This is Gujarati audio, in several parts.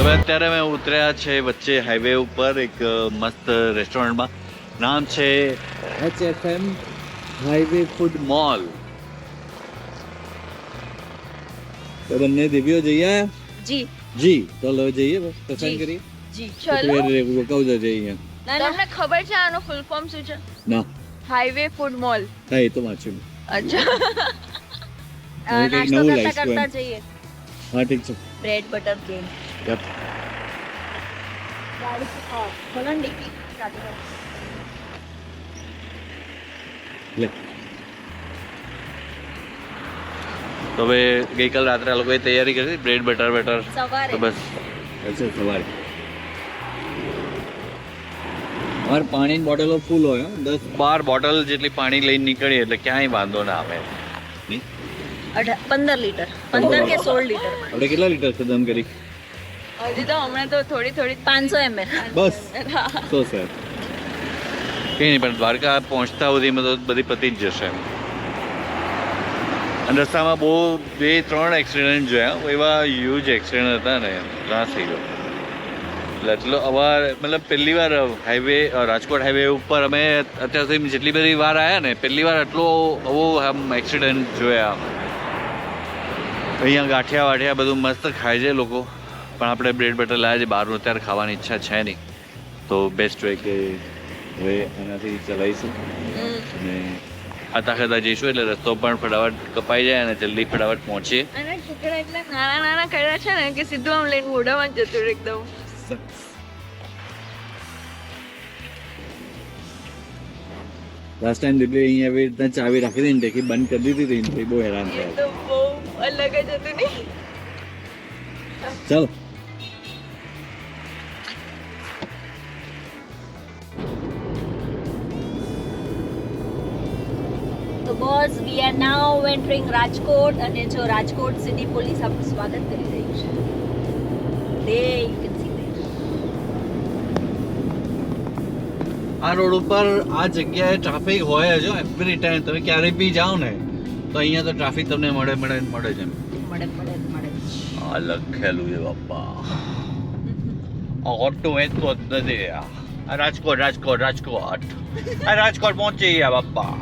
હવે અત્યારે અમે ઉતર્યા છે વચ્ચે હાઈવે ઉપર એક મસ્ત રેસ્ટોરન્ટમાં. નામ છે HFM હાઈવે ફૂડ મોલ. તો બંને દેવીઓ જઈએ જી જી તો લો જઈએ પસંદ કરીએ જી ચલો. કહું જઈએ તમને ખબર છે આનો ફૂલ ફોર્મ શું છે? ના હાઈવે ફૂડ મોલ. હા એ તો વાંચ્યું. અચ્છા. હવે કંઈક નાસ્તો નવું કરતા લાવીશું કરતા એમ. જઈએ. હા ઠીક છે. Bread butter cake. Yep. ગાડી કી ખાઓ. ખોલો ને ડિક્કી. ચાલુ કરો. લે તો હવે ગઈકાલ રાત્રે આ લોકોએ તૈયારી કરી હતી બ્રેડ બટર સવારે. તો બસ હશે સવારે. અમારે પાણીની બોટલો ફૂલ હોય 10-12 બોટલ જેટલી પાણી લઈને નીકળીએ એટલે ક્યાંય વાંધો ના આવે. 15 લીટર 15 કે 16 લીટર. આપણે કેટલા લીટર ખતમ કરી? હજી તો હમણાં તો થોડી 500 ml. બસ તો સર કંઈ નહીં પણ દ્વારકા પહોંચતા સુધીમાં તો બધી પતી જ જશે. અને રસ્તામાં બહુ 2-3 એક્સિડન્ટ જોયા એવા હ્યુજ એક્સિડન્ટ હતા ને ત્રાસ થઈ ગયો. એટલે એટલો અવાર મતલબ પહેલી વાર હાઈવે રાજકોટ હાઈવે ઉપર અમે અત્યાર સુધી જેટલી બધી વાર આવ્યા ને પહેલી વાર એટલો આવો આમ એક્સિડન્ટ જોયા. અહીંયા ગાંઠિયા વાઠિયા બધું મસ્ત ખાય છે લોકો પણ આપણે બ્રેડ બટર લાવ્યા છે બહારનું અત્યારે ખાવાની ઈચ્છા છે નહીં તો બેસ્ટ હોય કે હવે એનાથી ચલાવીશું અને ખાતા ખાતા જઈશું એટલે રસ્તો પણ ફટાફટ કપાઈ જાય અને જલ્દી ફટાફટ પહોંચીએ. અને ટુકડા એટલા નાના કર્યા છે ને કે સીધું આમ લઈને મોઢામાં જ જતું રહે એકદમ. લાસ્ટ ટાઈમ દિલ્હી અહીંયા એવી રીતના ચાવી રાખી દીધી ને ટેકી બંધ કરી દીધી હતી બહુ હેરાન એ થયા. તો બહુ અલગ જ હતું ને. ચાલો તો boss we are now entering Rajkot અને જો રાજકોટ સિટી પોલીસ આપણું સ્વાગત કરી રહી છે. દે યુ કેન સી ધેર. આ રોડ ઉપર આ જગ્યાએ ટ્રાફિક હોય જ એવરી ટાઈમ. તમે ક્યારેય બી જાઓ ને તો અહીંયા તો ટ્રાફિક તમને મળે જ એમ. મળે આ લખેલું છે બાપા. ઓટો વેચતો જ નથી આ રાજકોટ આ રાજકોટ પહોંચી ગયા બાપા.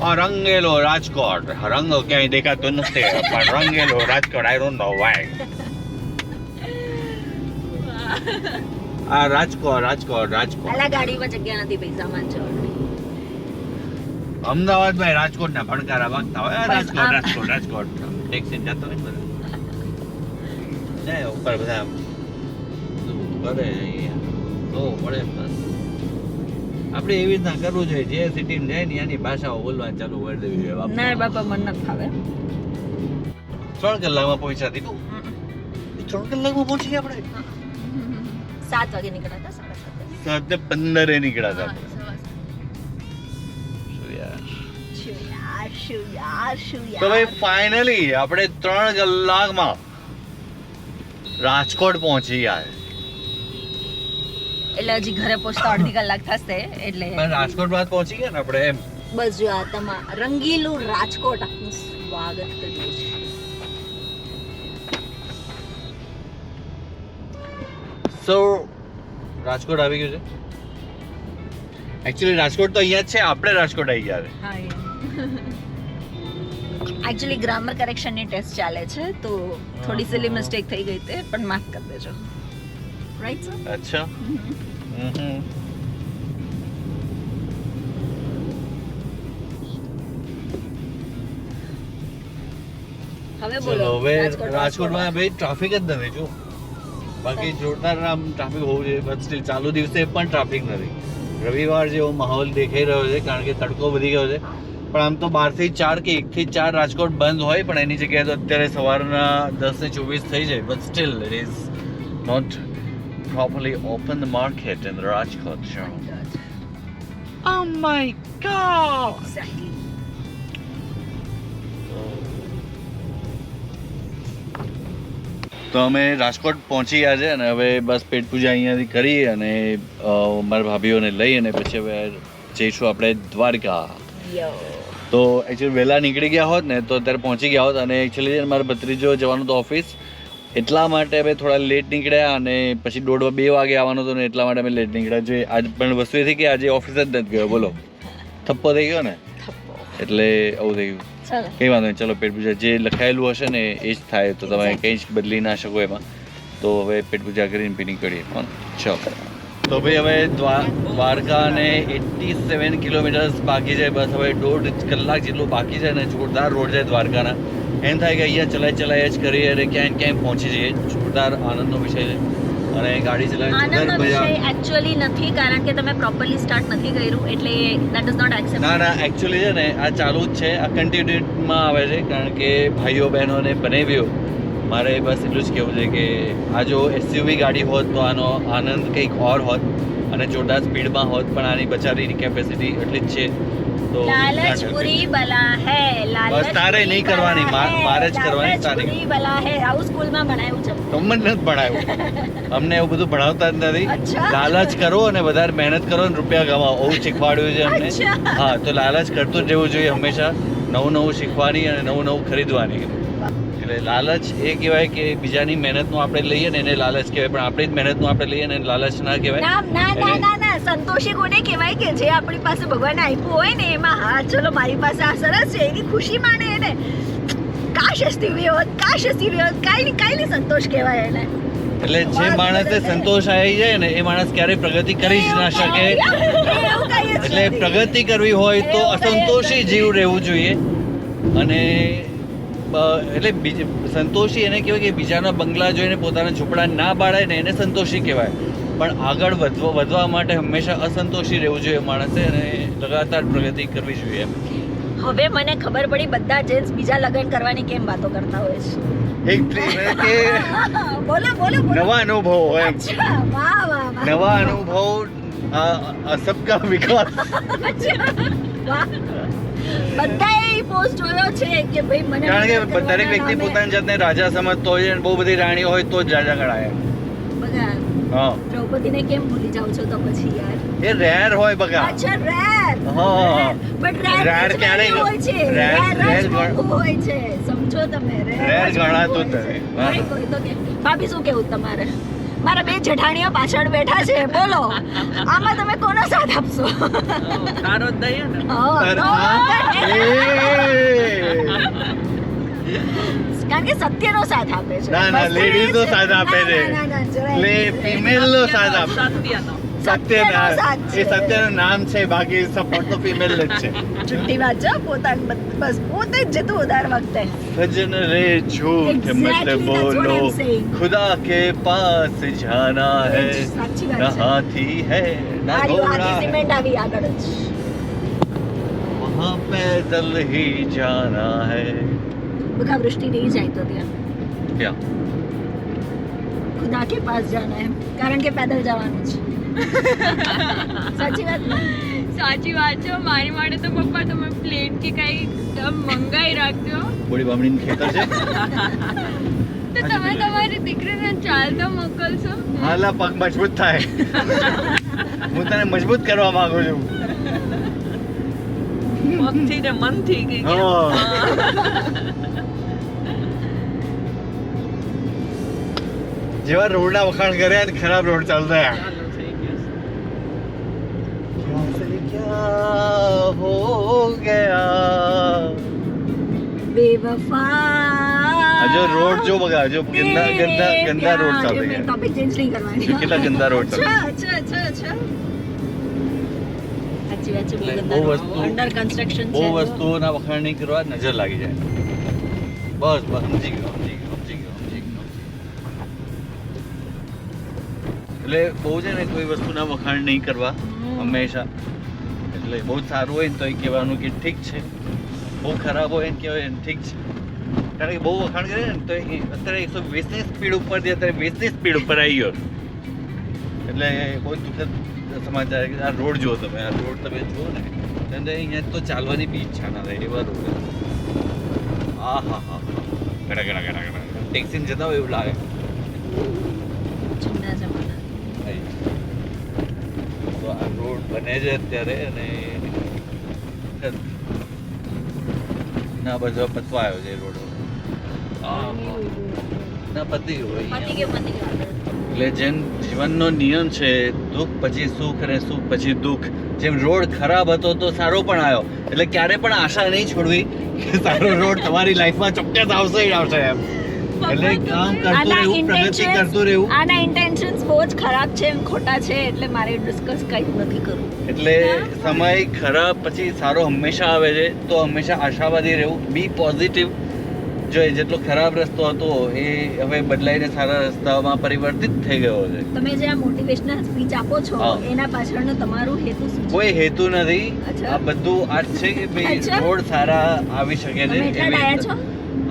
આ રંગેલો રાજકોટ રંગ ક્યાંય દેખાતો નથી પણ રંગેલો Rajkot I don't know why. આ રાજકોટ અલા ગાડીમાં જગ્યા નથી પૈસા માં ચડવાની. અમદાવાદમાં રાજકોટ ના ભણકારા વાગતા હોય રાજકોટ ટેક્સી જતો હોય ને બધા જાય ઉપર બધા કરે તો પડે. બસ આપણે એવી રીતના કરવું જોઈએ જે સિટીમાં જાય ને એની ભાષાઓ બોલવા ચાલુ કરી દેવી જોઈએ. ના બાપા મન નથી ફાવે. 3 કલાકમાં પહોંચ્યા હતી. 3 કલાકમાં પહોંચી ગયા આપણે. 7 વાગે નીકળ્યા હતા 7:30. 7:15 નીકળ્યા હતા આપણે. શું યાર. તો ભાઈ ફાઇનલી આપણે 3 કલાકમાં રાજકોટ પહોંચી ગયા. એટલે હજી ઘરે પહોંચતા અડધી કલાક થશે એટલે પણ રાજકોટ બાદ પહોંચી ગયા ને આપણે એમ. બસ જો આ તમારા રંગીલું રાજકોટ આપનું સ્વાગત કરીએ છીએ. સો રાજકોટ આવી ગયું છે. એકચ્યુઅલી રાજકોટ તો અહીંયા જ છે. આપણે રાજકોટ આવી ગયા છે. હા એકચ્યુઅલી ગ્રામર કરેક્શન ની ટેસ્ટ ચાલે છે તો થોડી સિલી મિસ્ટેક થઈ ગઈ તે પણ માફ કરી દેજો. Right sir? અચ્છા. હવે બોલો ચલો હવે રાજકોટમાં ભાઈ ટ્રાફિક જ નથી જો. બાકી જોરદાર આમ ટ્રાફિક હોવું જોઈએ બટ સ્ટીલ ચાલુ દિવસે પણ ટ્રાફિક નથી. રવિવાર જેવો માહોલ દેખાઈ રહ્યો છે કારણ કે તડકો વધી ગયો છે. પણ આમ તો 12 થી 4 કે 1 થી 4 રાજકોટ બંધ હોય પણ એની જગ્યાએ તો અત્યારે સવારના 10:24 થઈ જાય but still it is not properly open the market in the Rajkot show. Oh my god! Exactly. તો અમે રાજકોટ પહોંચી ગયા છે અને હવે બસ પેટ પૂજા અહીંયાથી કરી અને મારા ભાભીઓને લઈ અને પછી હવે જઈશું આપણે દ્વારકા. તો એકચ્યુઅલી વહેલા નીકળી ગયા હોત ને તો અત્યારે પહોંચી ગયા હોત અને એકચ્યુઅલી મારા ભત્રીજો જવાનું તો ઓફિસ એટલા માટે અમે થોડા લેટ નીકળ્યા અને પછી 1:30-2 વાગે આવવાનું હતું ને એટલા માટે અમે લેટ નીકળ્યા છે. આજ પણ વસ્તુ એ થઈ કે આજે ઓફિસ જ નથી ગયો. બોલો, થપ્પો થઈ ગયો ને, એટલે આવું થઈ ગયું. ચાલો કંઈ વાંધો નહીં, ચલો પેટ પૂજા જે લખાયેલું હશે ને એ જ થાય, તો તમે કંઈ જ બદલી ના શકો એમાં. તો હવે પેટ પૂજા કરીને પી નીકળીએ. ચલો તો ભાઈ હવે દ્વારકા ને 87 કિલોમીટર્સ બાકી છે. બસ હવે 1.5 કલાક જેટલું બાકી છે ને જોરદાર રોડ છે દ્વારકાના. એમ થાય કે અહીંયા ચલાય જ કરીએ અને ક્યાંય ક્યાંય પહોંચી જઈએ. જોરદાર આનંદનો વિષય છે અને ગાડી ચલાવવાની આનંદનો જોરદાર વિષય મજા. એકચ્યુઅલી નથી, કારણ કે તમે પ્રોપરલી સ્ટાર્ટ નથી કર્યું, એટલે દેટ ઇઝ નોટ એક્સેપ્ટ. ના એકચ્યુઅલી છે ને આ ચાલુ જ છે, આ કન્ટિન્યુમાં આવે છે, કારણ કે ભાઈઓ બહેનોને બનાવ્યો. મારે બસ એટલું જ કહેવું છે કે આ જો એસયુવી ગાડી હોત તો આનો આનંદ કંઈક ઓર હોત અને જોરદાર સ્પીડમાં હોત, પણ આની બચારીની કેપેસિટી એટલી જ છે. તો લાલચ બુરી બલા હે, લાલચ બસ તારે બુરી નહીં કરવાની, બલા હે, મારે જ કરવાની, લાલચ તારી. બુરી બલા હે, આવું સ્કૂલમાં ભણાયું છે. તમને નથી ભણાવ્યું, અમને એવું બધું ભણાવતા જ નથી. અચ્છા. લાલચ કરો અને વધારે મહેનત કરો અને રૂપિયા કમાઓ, એવું શીખવાડ્યું છે અમને. અચ્છા. હા, તો લાલચ કરતું જ રહેવું જોઈએ હંમેશા, નવું શીખવાની અને નવું ખરીદવાની. એટલે લાલચ એ કહેવાય કે બીજાની મહેનતનું આપણે લઈએ ને એને લાલચ કહેવાય, પણ આપણી જ મહેનતનું આપણે લઈએ ને એને લાલચ ના કહેવાય. ના સંતોષી કોને કહેવાય કે જે આપણી પાસે ભગવાને આપ્યું હોય ને એમાં, હા ચલો મારી પાસે આ સરસ છે એની ખુશી માને એને. કાશ એસતી હોત, કાશ એસતી હોત, કાંઈ સંતોષ કહેવાય એને. એટલે જે માણસને સંતોષ આવી જાય ને એ માણસ ક્યારેય પ્રગતિ કરી જ ના શકે. એટલે પ્રગતિ કરવી હોય તો અસંતોષી જીવ રહેવું જોઈએ. અને એટલે સંતોષી એને કહેવાય કે બીજાના બંગલા જોઈને પોતાના ઝૂંપડા ના બાળાય ને એને સંતોષી કહેવાય. પણ આગળ વધવા માટે હંમેશા અસંતોષી રહેવું જોઈએ માણસે અને લગાતાર પ્રગતિ કરવી જોઈએ. હવે મને ખબર પડી બધા જેન્ટ્સ બીજા લગ્ન કરવાની કેમ વાતો કરતા હોય છે. એક કે બોલો નવા અનુભવો એમ, અચ્છા, વાહ નવા અનુભવ સબકા વિકાસ. વાહ, બધાએ એ પોસ્ટ જોયો છે કે ભાઈ મને કારણ કે લગ્ન દરેક વ્યક્તિ કરવાના પોતાની જાતને રાજા સમજતો હોય છે અને બહુ બધી રાણીઓ હોય તો જ રાજા ગણાય. બગા હા, દ્રૌપદીને કેમ ભૂલી જાવ છો તો પછી યાર? એ રેર હોય બગા. અચ્છા, રેર. હા. બટ Rare રેર ક્યારેય હોય છે, rare રેર ગણ- હોય છે, સમજો તમે. રેર ગણાતું જ નથી. કોઈ તો કે ભાભી શું કેવું તમારે? મારા બે જેઠાણીઓ પાછળ બેઠા છે, બોલો આમાં તમે કોનો સાથ આપશો? તારો જ દઈએ ને. કારણ કે સત્યનો સાથ આપે છે. ના, વસ્તુ એ ladies નો છે. સાથ આપે છે. ના, જરાય એટલે નહીં. ફિમેલ નો સાથ આપે. સત્યનો. સત્યનો સાથ છે. એ સત્યનું નામ છે, બાકી સપોર્ટ તો ફિમેલ જ છે. છૂટી વાત છે પોતાની, બસ પોતે જ જતું ઉધાર વખતે. सजन रे झूठ Exactly, मत that's what बोलो, I'm saying. खुदा के पास जाना है, સાચી न વાત છે. हाथी है न આડી घोड़ा આડી है, સિમેન્ટ આવી આગળ જ. वहाँ पैदल ही जाना है. બગા વૃષ્ટિ નહીં જાય તો ત્યાં क्या ખુદા કે પાસ જાના હે, કારણ કે પેદલ જવાનું છે. સાચી વાત ને? સાચી વાત છે. મારી માટે તો પપ્પા તમે પ્લેટ કે કઈ મંગાઈ રાખજો, બોડી બામણી ખેતર છે. તો તમે તમારી દીકરીને ચાલતા મોકલશો. હાલા પગ મજબૂત થાય. હું તને મજબૂત કરવા માંગુ છું. પગથી ને મનથી કે હા. જેવા રોડના વખાણ કર્યા ને ખરાબ રોડ ચાલતા ચાલુ થઈ ગયું. क्या हो गया. બેવફા. જો રોડ જો બગા જો ગંદા રોડ ચાલે છે. ટોપિક ચેન્જ નહીં કરવાની. કેટલા ગંદા રોડ ચાલે. અચ્છા. સાચી વાત છે, બહુ એટલે ગંદા બહુ રોડ. વસ્તુ- અંડર કન્સ્ટ્રક્શન બહુ છે. વસ્તુઓના વખાણ નહીં કરવા નજર લાગી જાય. બસ સમજી ગયો. એટલે બહુ છે ને કોઈ વસ્તુના વખાણ નહીં કરવા હંમેશા. એટલે બહુ સારું હોય ને તો એ કહેવાનું કે ઠીક છે, બહુ ખરાબ હોય ને કહેવાય ને ઠીક છે. કારણ કે બહુ વખાણ કરે ને તો એ અત્યારે 120ની સ્પીડ ઉપરથી અત્યારે 20ની સ્પીડ ઉપર આવી ગયો. એટલે બહુ દુઃખદ સમાચાર કે આ રોડ જુઓ તમે, આ રોડ તમે જુઓ ને એટલે અહીંયા તો ચાલવાની બી ઈચ્છા ના થાય એવા રોડ. હા ઘણા ટેક્સીમાં જતા હોય એવું લાગે. જૂના જમાના. તો આ રોડ બને છે અત્યારે અને ના બધો પતવા આવ્યો છે રોડ. ના પતી ગયું પતી ગયું. એટલે જેમ જીવનનો નિયમ છે દુઃખ પછી સુખ અને સુખ પછી દુઃખ, જેમ રોડ ખરાબ હતો તો સારો પણ આવ્યો, એટલે ક્યારે પણ આશા નહીં છોડવી કે સારો રોડ તમારી લાઈફમાં ચોક્કસ આવશે જ આવશે એમ. એટલે કામ કરતું રહેવું, પ્રગતિ કરતું રહેવું. આના ઇન્ટેન્શન્સ બહુ જ ખરાબ છે, એમ ખોટા છે, એટલે મારે ડિસ્કસ કંઈ નથી કરવું. એટલે સમય ખરાબ પછી સારો હંમેશા આવે છે, તો હંમેશા આશાવાદી રહેવું, બી પોઝિટિવ. જો એ જેટલો ખરાબ રસ્તો હતો એ હવે બદલાઈને સારા રસ્તામાં પરિવર્તિત થઈ ગયો છે. તમે જે આ મોટિવેશનલ સ્પીચ આપો છો હા. એના પાછળનો તમારો હેતુ શું છે? કોઈ હેતુ નથી, અચ્છા. આ બધું આ છે કે ભાઈ અચ્છા. રોડ સારા આવી શકે છે. તમે એટલા ડાયા છો?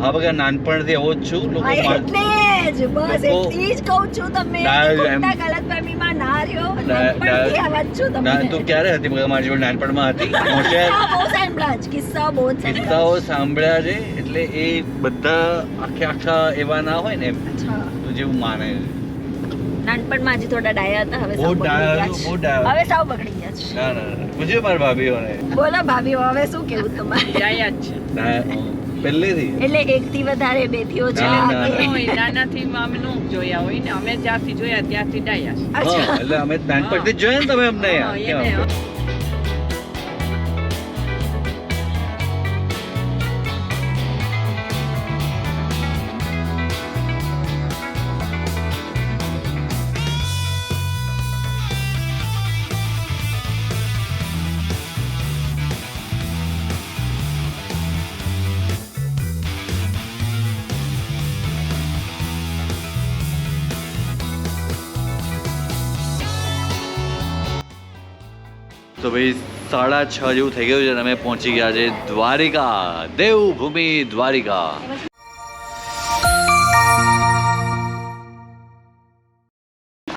હા બગા નાનપણથી આવો જ છું. લોકો હા, મા- એટલે જ બસ લોકો- એટલી જ કહું છું, તમે ડાયો એમ- ખોટા ગલતફહેમીમાં ના રહ્યો. ડા- નાનપણથી આવા જ છો તમે. તું ક્યારે હતી બગા મારી જોડે નાનપણમાં હતી? હોશિયાર કિસ્સાઓ બહુ સાંભળ્યા છે, કિસ્સાઓ બહુ જ સાંભળ્યા કિસ્સાઓ સાંભળ્યા છે, એટલે એ બધા આખા એવા ના હોય ને એમ છે. અચ્છા. તું જેવું માને છે. નાનપણમાં હજી થોડા ડાયા હતા, હવે બહુ સાવ બગડી ડાયા ગયા છું, બહુ છે. ડાયા. હવે સાવ બગડી ગયા છે. ના ના ના પૂછ્યું મારા ભાભીઓને. બોલો ભાભીઓ, હવે શું કેવું તમારે? ડાયા જ છે. ડાયા, પહેલેથી એટલે એક થી વધારે, બે થી ઓછા ના, ના, કે- હોય, નાનાથી અમે નો જોયા હોય ને, અમે જ્યારથી જોયા ત્યારથી ડાયા છે. હા અચ્છા. એટલે અમે નાનપણથી જ જોયા ને તમે અમને હા, યાર. એને કેમ? તો ભાઈ 6:30 જેવું થઈ ગયું છે અને અમે પહોંચી ગયા છે દ્વારિકા, દેવભૂમિ દ્વારિકા.